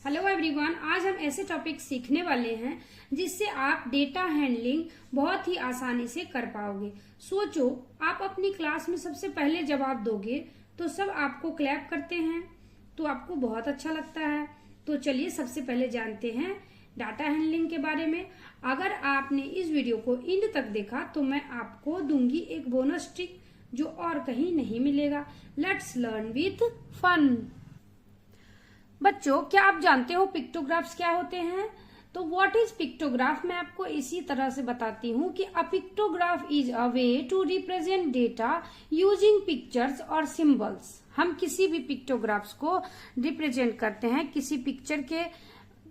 Hello everyone, आज हम ऐसे टॉपिक सीखने वाले हैं जिससे आप डेटा हैंडलिंग बहुत ही आसानी से कर पाओगे। सोचो, आप अपनी क्लास में सबसे पहले जवाब दोगे तो सब आपको क्लैप करते हैं, तो आपको बहुत अच्छा लगता है। तो चलिए सबसे पहले जानते हैं डाटा हैंडलिंग के बारे में। अगर आपने इस वीडियो को एंड तक देखा तो मैं आपको दूंगी एक बोनस ट्रिक जो और कहीं नहीं मिलेगा। Let's learn with fun. बच्चों, क्या आप जानते हो पिक्टोग्राफ्स क्या होते हैं? तो व्हाट इज पिक्टोग्राफ मैं आपको इसी तरह से बताती हूँ कि a pictograph is a way to represent data using pictures और सिंबल्स। हम किसी भी पिक्टोग्राफ्स को रिप्रेजेंट करते हैं किसी पिक्चर के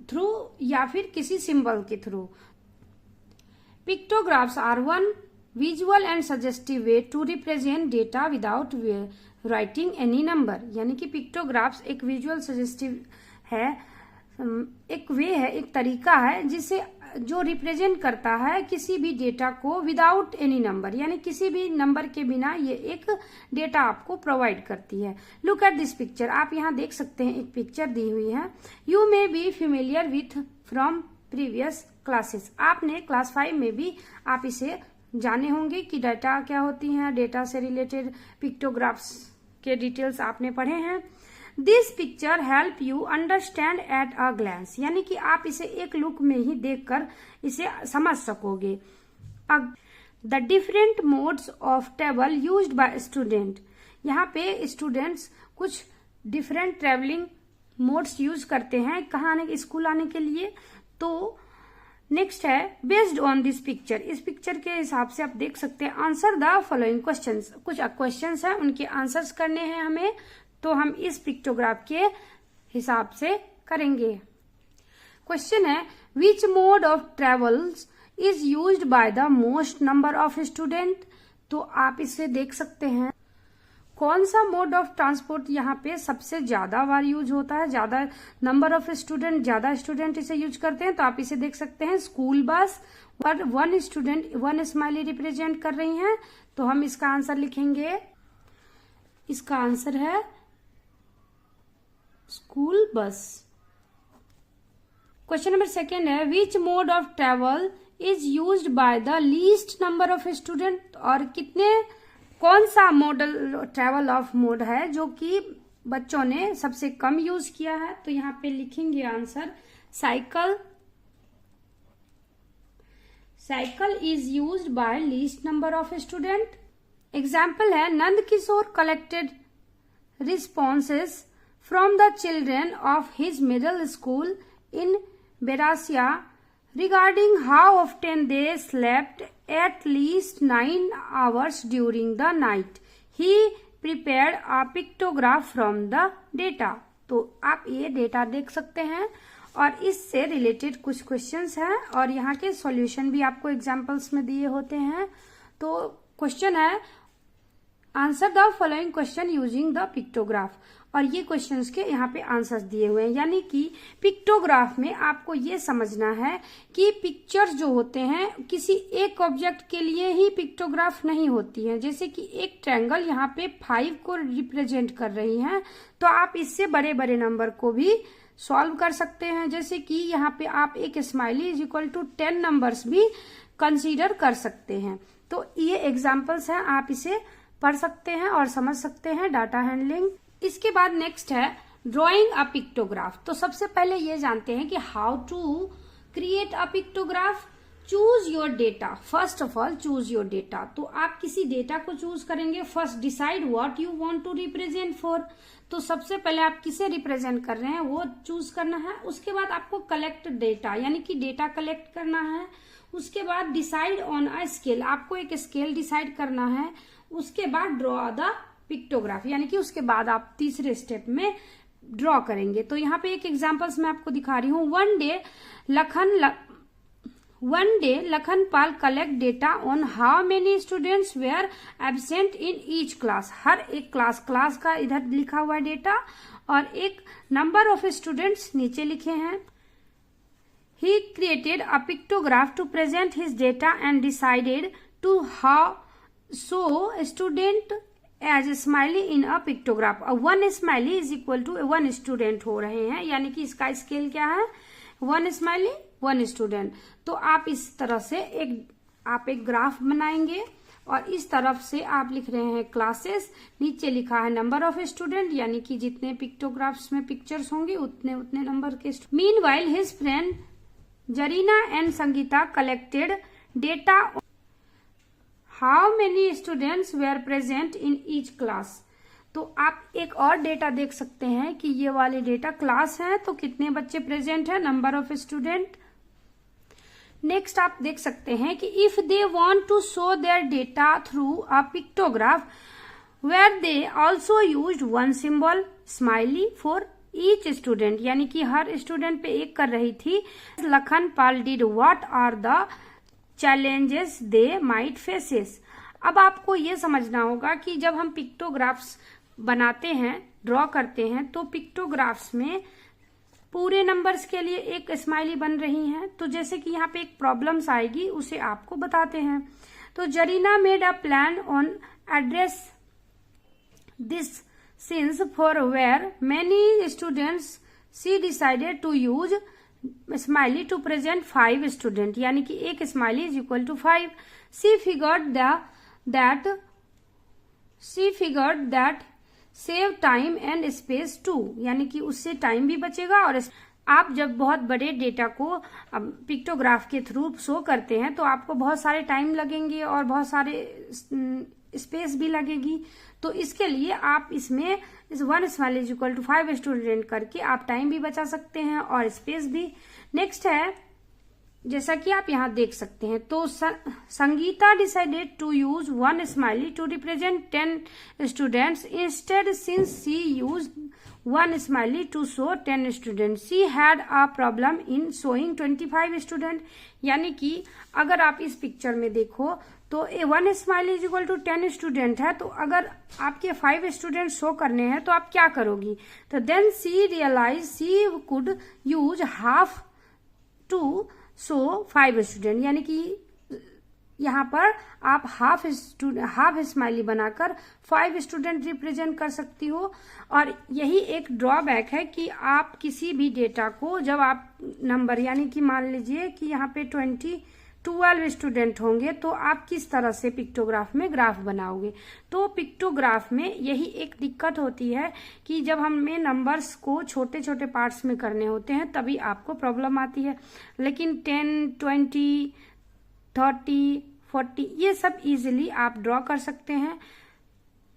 थ्रू या फिर किसी सिंबल के through. Pictographs are one visual and suggestive way to represent data without writing any number. यानी कि पिक्टोग्राफ्स एक विजुअल सजेस्टिव है, एक वे है, एक तरीका है जिसे जो रिप्रेजेंट करता है किसी भी डेटा को विदाउट एनी नंबर, यानी किसी भी नंबर के बिना ये एक डेटा आपको प्रोवाइड करती है। Look at this picture. आप यहाँ देख सकते हैं एक पिक्चर दी हुई है। You may be familiar with from previous classes. आपने क्लास 5 में भी आप इसे जाने होंगे कि डेटा क्या होती हैं, डेटा से रिलेटेड पिक्टोग्राफ्स के डिटेल्स आपने पढ़े हैं। This picture help you understand at a glance, यानी कि आप इसे एक लुक में ही देखकर इसे समझ सकोगे। The different modes of travel used by student. यहाँ पे स्टूडेंट्स कुछ डिफरेंट ट्रेवलिंग मोड्स यूज करते हैं कहाँ आने, स्कूल आने के लिए। तो नेक्स्ट है बेस्ड ऑन दिस पिक्चर। इस पिक्चर के हिसाब से आप देख सकते हैं आंसर द फॉलोइंग क्वेश्चंस। कुछ क्वेश्चंस हैं, उनके आंसर्स करने हैं हमें, तो हम इस पिक्टोग्राफ के हिसाब से करेंगे। क्वेश्चन है which mode of travels is used by the most number of student. तो आप इसे देख सकते हैं कौन सा मोड ऑफ ट्रांसपोर्ट यहाँ पे सबसे ज्यादा बार यूज होता है, ज्यादा नंबर ऑफ स्टूडेंट, ज्यादा स्टूडेंट इसे यूज करते हैं। तो आप इसे देख सकते हैं स्कूल बस, पर one student one smiley represent कर रही हैं। तो हम इसका आंसर लिखेंगे, इसका आंसर है school bus. Question number second है which mode of travel is used by the least number of student. और कौन सा मॉडल ट्रेवल ऑफ मोड है जो कि बच्चों ने सबसे कम यूज किया है। तो यहाँ पे लिखेंगे answer cycle. Cycle is used by least number of student. Example है Nand Kishore collected responses from the children of his middle school in Berasia regarding how often they slept at least 9 hours during the night. He prepared a pictograph from the data. तो आप ये data देख सकते हैं और इससे related कुछ क्वेश्चंस हैं और यहाँ के सॉल्यूशन भी आपको एग्जांपल्स में दिए होते हैं। तो क्वेश्चन है answer the following question using the pictograph, और ये क्वेश्चंस के यहाँ पे आंसर्स दिए हुए हैं। यानी कि पिक्टोग्राफ में आपको ये समझना है कि पिक्चर्स जो होते हैं किसी एक ऑब्जेक्ट के लिए ही पिक्टोग्राफ नहीं होती है। जैसे कि एक ट्रायंगल यहाँ पे 5 को रिप्रेजेंट कर रही है, तो आप इससे बड़े बड़े नंबर को भी सॉल्व कर सकते हैं। जैसे कि यहाँ पे आप एक smiley is equal to 10 numbers भी कंसीडर कर सकते हैं। तो ये एग्जाम्पल्स हैं, आप इसे पढ़ सकते हैं और समझ सकते हैं डाटा हैंडलिंग। इसके बाद नेक्स्ट है ड्रॉइंग अ पिक्टोग्राफ। तो सबसे पहले ये जानते हैं कि how to create a pictograph. Choose your data. First of all choose your data. तो आप किसी डेटा को चूज करेंगे। First decide what you want to represent for. तो सबसे पहले आप किसे रिप्रेजेंट कर रहे हैं वो चूज करना है। उसके बाद आपको कलेक्ट डेटा, यानी कि डेटा कलेक्ट करना है। उसके बाद डिसाइड ऑन अ स्केल, आपको एक स्केल डिसाइड करना है। उसके बाद ड्रॉ द पिक्टोग्राफ, यानी कि उसके बाद आप तीसरे स्टेप में ड्रॉ करेंगे। तो यहाँ पे एक एग्जांपल्स मैं आपको दिखा रही हूँ। One day Lakhan Pal collect data on how many students were absent in each class. हर एक क्लास का इधर लिखा हुआ डेटा और एक नंबर ऑफ स्टूडेंट्स नीचे लिखे हैं। He created a pictograph to present his data and decided to how so student as smiley in a pictograph. 1 smiley is equal to 1 student हो रहे हैं, यानी कि इसका स्केल क्या है, 1 स्माइली 1 स्टूडेंट। तो आप इस तरह से एक ग्राफ बनाएंगे और इस तरफ से आप लिख रहे हैं क्लासेस, नीचे लिखा है नंबर ऑफ स्टूडेंट, यानी कि जितने पिक्टोग्राफ्स में पिक्चर्स होंगे उतने नंबर के। Meanwhile his friend Zarina and Sangeeta collected data how many students were present in each class. तो आप एक और डेटा देख सकते हैं कि ये वाले डेटा क्लास है, तो कितने बच्चे प्रेजेंट है, नंबर ऑफ स्टूडेंट। नेक्स्ट आप देख सकते हैं कि if they want to show their data through a pictograph where they also used 1 symbol smiley for each student, यानी कि हर स्टूडेंट पे एक कर रही थी। Lakhan Pal did what are the challenges they might faces. अब आपको ये समझना होगा कि जब हम पिक्टोग्राफ्स बनाते हैं, ड्रॉ करते हैं, तो पिक्टोग्राफ्स में पूरे नंबर्स के लिए एक स्माइली बन रही है। तो जैसे कि यहाँ पे एक प्रॉब्लम्स आएगी, उसे आपको बताते हैं। तो Zarina made a plan on address this since for were many students she decided to use smiley to present 5 student, यानी कि एक smiley is equal to 5। She figured that save time and space too, यानी कि उससे time भी बचेगा। और आप जब बहुत बड़े डेटा को पिक्टोग्राफ के थ्रू शो करते हैं तो आपको बहुत सारे टाइम लगेंगे और बहुत सारे स्पेस भी लगेगी। तो इसके लिए आप इसमें इस 1 smiley is equal to 5 student करके आप टाइम भी बचा सकते हैं और स्पेस भी। नेक्स्ट है, जैसा कि आप यहाँ देख सकते हैं, तो Sangeeta decided to use 1 smiley to represent 10 students instead since she use 1 smiley to show 10 student. She had a problem in showing 25 student, यानी कि अगर आप इस पिक्चर में देखो तो 1 smiley is equal to 10 student है, तो अगर आपके 5 स्टूडेंट शो करने हैं तो आप क्या करोगी। तो then she realise she could use half to so 5 student, यानी कि यहाँ पर आप हाफ स्माइली बनाकर 5 स्टूडेंट रिप्रेजेंट कर सकती हो। और यही एक ड्रॉबैक है कि आप किसी भी डेटा को जब आप नंबर, यानी कि मान लीजिए कि यहाँ पे 12 स्टूडेंट होंगे, तो आप किस तरह से पिक्टोग्राफ में ग्राफ बनाओगे। तो पिक्टोग्राफ में यही एक दिक्कत होती है कि जब हमें नंबर्स को छोटे छोटे पार्ट्स में करने होते हैं तभी आपको प्रॉब्लम आती है। लेकिन 10, 20, 30, 40 ये सब इजीली आप ड्रॉ कर सकते हैं।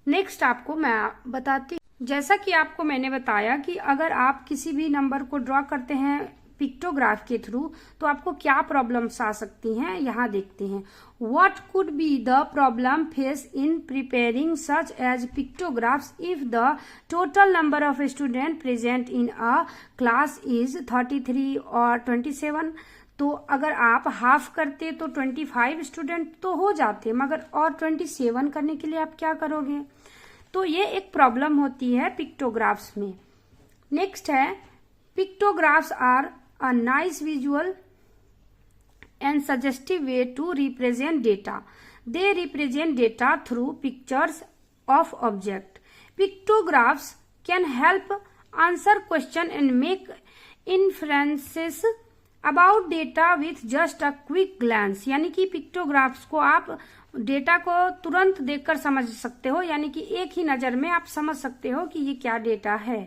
नेक्स्ट आपको मैं बताती हूँ, जैसा कि आपको मैंने बताया कि अगर आप किसी भी नंबर को ड्रॉ करते हैं पिक्टोग्राफ के थ्रू तो आपको क्या प्रॉब्लम्स आ सकती हैं, यहाँ देखते हैं। What could be the problem face in preparing such as pictographs if the total number of student present in a class is 33 और 27। तो अगर आप हाफ करते तो 25 स्टूडेंट तो हो जाते, मगर और 27 करने के लिए आप क्या करोगे। तो ये एक प्रॉब्लम होती है पिक्टोग्राफ्स में। नेक्स्ट है, pictographs are a nice visual and suggestive way to represent data. They represent data through pictures of object. Pictographs can help answer question and make inferences about data with just a quick glance. यानी कि pictographs को आप data को तुरंत देखकर समझ सकते हो, यानी कि एक ही नजर में आप समझ सकते हो कि ये क्या डेटा है।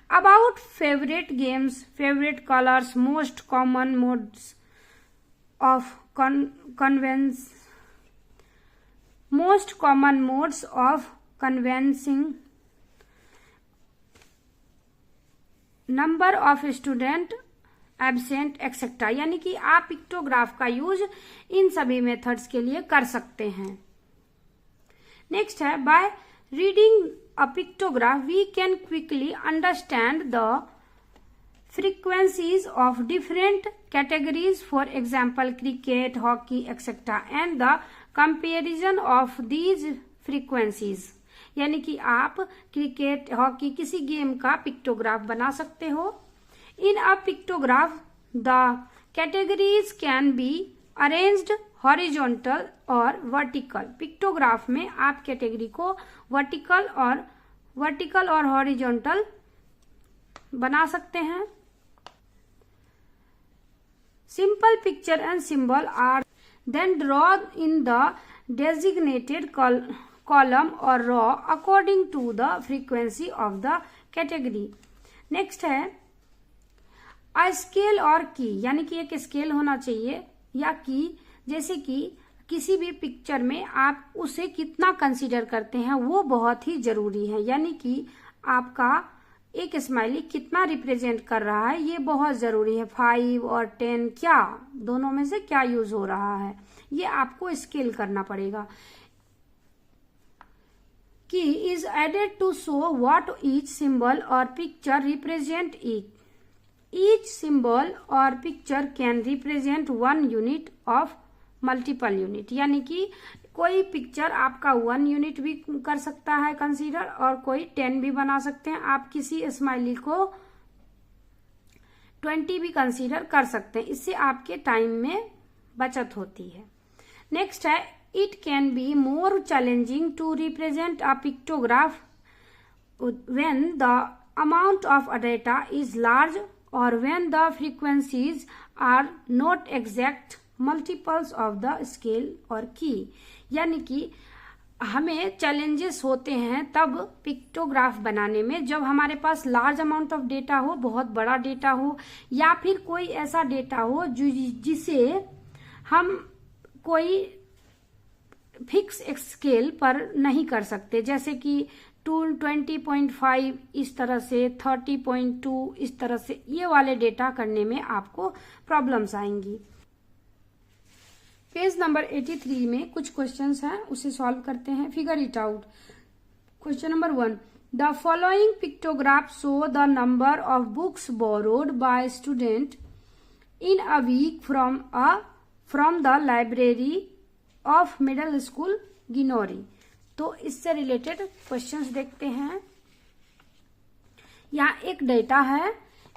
About favorite games, favorite colors, most common modes of convincing, number of student absent etc. यानी कि आप पिक्टोग्राफ का यूज इन सभी मेथड्स के लिए कर सकते हैं। नेक्स्ट है, by reading a pictograph we can quickly understand the frequencies of different categories, for example cricket, hockey etc. and the comparison of these frequencies. यानी कि आप क्रिकेट, हॉकी किसी गेम का पिक्टोग्राफ बना सकते हो। In a pictograph the categories can be arranged horizontal और vertical. Pictograph में आप कैटेगरी को वर्टिकल और हॉरिजॉन्टल बना सकते हैं। Simple picture and symbol are then draw in the designated column और row according to the frequency of the category. Next है अ स्केल और की, यानी कि एक स्केल होना चाहिए या की, जैसे कि किसी भी पिक्चर में आप उसे कितना कंसीडर करते हैं वो बहुत ही जरूरी है, यानी कि आपका एक स्माइली कितना रिप्रेजेंट कर रहा है ये बहुत जरूरी है। 5 और 10 क्या दोनों में से क्या यूज हो रहा है ये आपको स्केल करना पड़ेगा। Key is added to show what each symbol or picture represent each symbol or picture can represent 1 unit of multiple unit, यानी कि कोई पिक्चर आपका 1 यूनिट भी कर सकता है कंसीडर और कोई 10 भी बना सकते हैं। आप किसी स्माइली को 20 भी कंसीडर कर सकते हैं, इससे आपके टाइम में बचत होती है। नेक्स्ट है it can be more challenging to represent a pictograph when the amount of data is large और when the frequencies are not exact multiples of the scale और की, यानी कि हमें चैलेंजेस होते हैं तब पिक्टोग्राफ बनाने में जब हमारे पास लार्ज अमाउंट ऑफ डेटा हो, बहुत बड़ा डेटा हो, या फिर कोई ऐसा डेटा हो जिसे हम कोई फिक्स स्केल पर नहीं कर सकते, जैसे कि 20.5 इस तरह से, 30.2 इस तरह से, ये वाले डेटा करने में आपको प्रॉब्लम्स आएंगी। पेज नंबर 83 में कुछ क्वेश्चंस हैं, उसे सॉल्व करते हैं। Figure it out. Question number 1, the following pictograph show the number of books borrowed by student in a week from the library of middle school Ginauri. तो इससे रिलेटेड क्वेश्चंस देखते हैं। यहाँ एक डेटा है,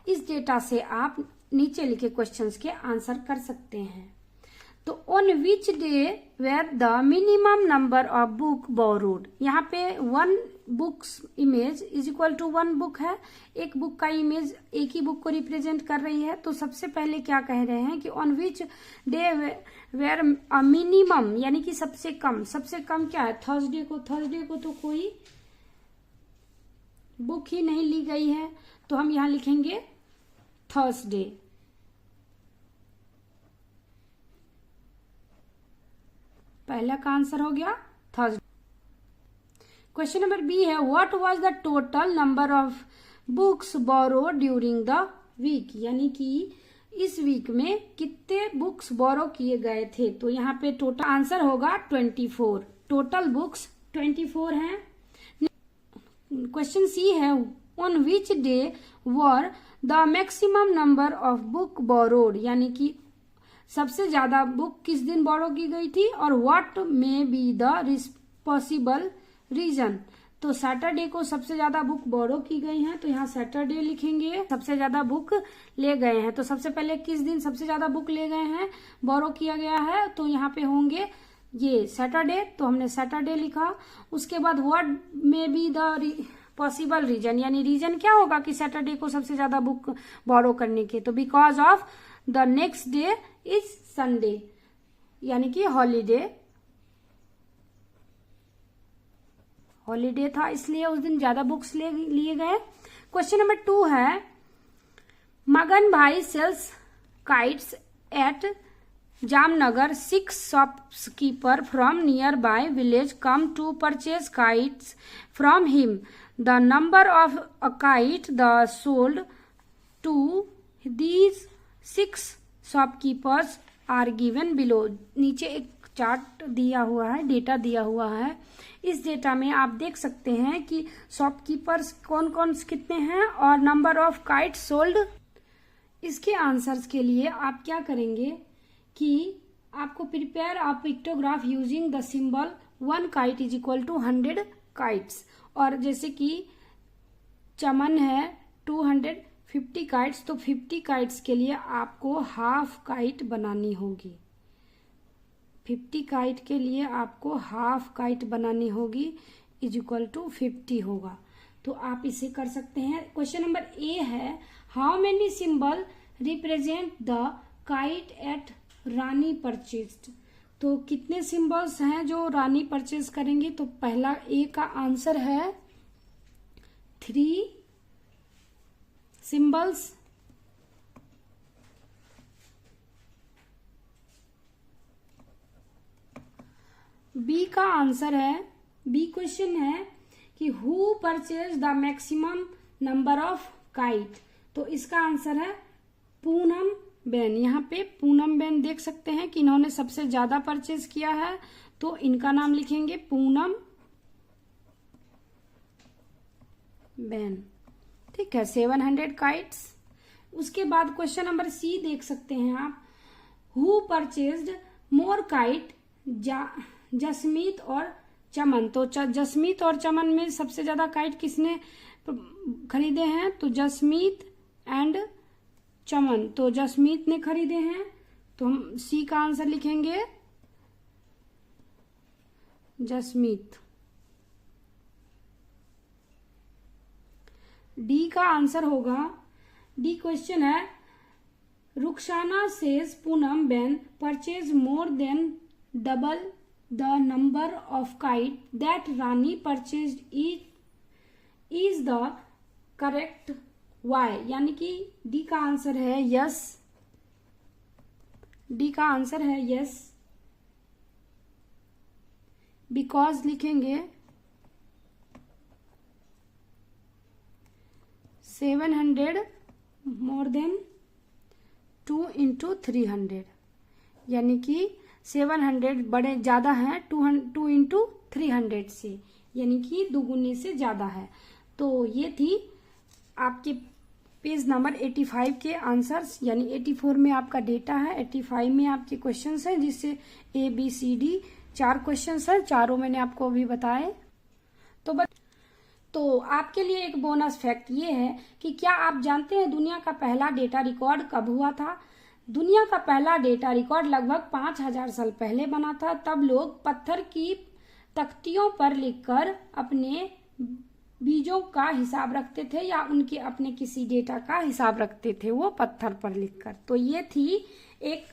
इस डेटा से आप नीचे लिखे क्वेश्चंस के आंसर कर सकते हैं। तो on which day were the minimum number of book borrowed, यहाँ पे 1 books image is equal to 1 book है, एक बुक का इमेज एक ही बुक को रिप्रेजेंट कर रही है। तो सबसे पहले क्या कह रहे हैं कि on which day were a minimum, यानी कि सबसे कम क्या है, थर्सडे को तो कोई बुक ही नहीं ली गई है, तो हम यहाँ लिखेंगे थर्सडे। पहला का आंसर हो गया थर्सडे। क्वेश्चन नंबर बी है what was the total number of books borrowed during the week, यानी कि इस वीक में कितने बुक्स बोरो किए गए थे। तो यहाँ पे टोटल आंसर होगा 24, टोटल बुक्स 24 हैं। क्वेश्चन सी है on which day were the maximum number of book borrowed, यानी कि सबसे ज्यादा बुक किस दिन बोरो की गई थी और what may be the possible reason. तो सैटरडे को सबसे ज्यादा बुक बोरो की गई हैं, तो यहाँ सैटरडे लिखेंगे, सबसे ज्यादा बुक ले गए हैं। तो सबसे पहले किस दिन सबसे ज्यादा बुक ले गए हैं, बोरो किया गया है, तो यहाँ पे होंगे ये सैटरडे, तो हमने सैटरडे लिखा। उसके बाद what may be the possible reason, यानी रीजन क्या होगा कि सैटरडे को सबसे ज्यादा बुक बोरो करने के, तो because of the next day is Sunday, यानी कि हॉलीडे था इसलिए उस दिन ज्यादा बुक्स लिए गए। क्वेश्चन नंबर 2 है Magan bhai sells kites at Jamnagar, 6 shopkeeper from nearby village come to purchase kites from him, the number of a kite the sold to these 6 shopkeepers are given below. नीचे एक चार्ट दिया हुआ है, data दिया हुआ है। इस डेटा में आप देख सकते हैं कि शॉपकीपर्स कौन कौन कितने हैं और नंबर ऑफ काइट सोल्ड। इसके आंसर्स के लिए आप क्या करेंगे कि आपको prepare a pictograph using the symbol 1 kite is equal to 100 kites, और जैसे कि चमन है 250 काइट्स, तो 50 काइट्स के लिए आपको हाफ काइट बनानी होगी। 50 काइट के लिए आपको हाफ काइट बनानी होगी। इज इक्वल टू 50 होगा। तो आप इसे कर सकते हैं। क्वेश्चन नंबर ए है, how many symbol represent the kite at Rani purchased. तो कितने सिंबल्स हैं जो रानी परचेज करेंगी। तो पहला ए का आंसर है 3 सिंबल्स। बी का आंसर है, बी क्वेश्चन है कि who purchase the maximum number of kite. तो इसका आंसर है पूनम बेन। यहाँ पे पूनम बेन देख सकते हैं कि इन्होंने सबसे ज्यादा परचेज किया है, तो इनका नाम लिखेंगे पूनम बेन। ठीक है, 700 काइट्स। उसके बाद क्वेश्चन नंबर सी देख सकते हैं आप, who purchased more kite Jasmeet और चमन। तो जसमीत और चमन में सबसे ज्यादा काइट किसने खरीदे हैं। तो जसमीत एंड चमन। तो जसमीत ने खरीदे हैं, तो हम सी का आंसर लिखेंगे जसमीत। डी का आंसर होगा, डी क्वेश्चन है, Rukhsana says Poonam Ben purchase more than double the number of kite that Rani purchase is the correct Y. यानी कि डी का आंसर है यस। डी का आंसर है यस, बिकॉज लिखेंगे 700 मोर देन 2 इंटू 300, यानी कि 700 बड़े ज्यादा है 2 इंटू 300 से, यानी कि दुगुने से ज्यादा है। तो ये थी आपके पेज नंबर 85 के आंसर्स, यानी 84 में आपका डेटा है, 85 में आपके क्वेश्चंस हैं, जिससे ABCD 4 क्वेश्चंस है, चारों मैंने आपको अभी बताए। तो आपके लिए एक बोनस फैक्ट ये है कि क्या आप जानते हैं दुनिया का पहला डेटा रिकॉर्ड कब हुआ था। दुनिया का पहला डेटा रिकॉर्ड लगभग 5000 साल पहले बना था। तब लोग पत्थर की तख्तियों पर लिखकर अपने बीजों का हिसाब रखते थे, या उनके अपने किसी डेटा का हिसाब रखते थे वो पत्थर पर लिखकर। तो ये थी एक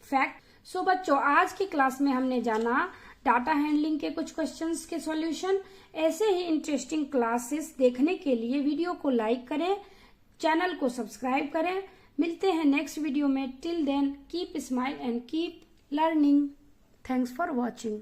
फैक्ट। सो बच्चों, आज की क्लास में हमने जाना डाटा हैंडलिंग के कुछ क्वेश्चंस के सॉल्यूशन। ऐसे ही इंटरेस्टिंग क्लासेस देखने के लिए वीडियो को लाइक करें, चैनल को सब्सक्राइब करें। मिलते हैं नेक्स्ट वीडियो में। Till then keep smile and keep learning. Thanks for watching.